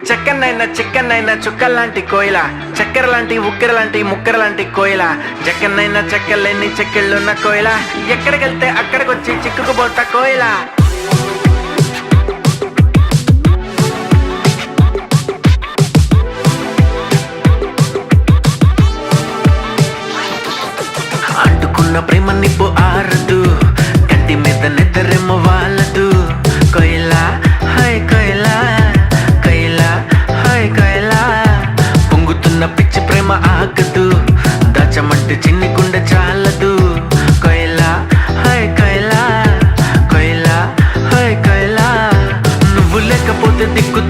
చెక్కనైనా చిక్కనైనా చుక్కల్లాంటి కోయిల, చక్కెర లాంటి ఉక్కెర లాంటి ముక్కెర లాంటి కోయిల, జక్కనైనా చెక్కలేని చెక్కిళ్ళున్న కోయిల, ఎక్కడికెళ్తే అక్కడికొచ్చి చిక్కుకుపోతా కోయిల. అంటుకున్న ప్రేమ నిప్పు ఆరదు, కంటి మీద నిద్రెమ్మ వాళ్ళదు. కోయిలా హాయ్ కోయిలా, కోయిలా హాయ్ కోయిలా, పొంగుతున్న పిచ్చి ప్రేమ ఆగదు, దాచమంటే చిన్ని గుండె చాలదు. కోయిలా హాయ్ కోయిలా, కోయిలా హాయ్ కోయిలా, నువ్వు లేకపోతే దిక్కు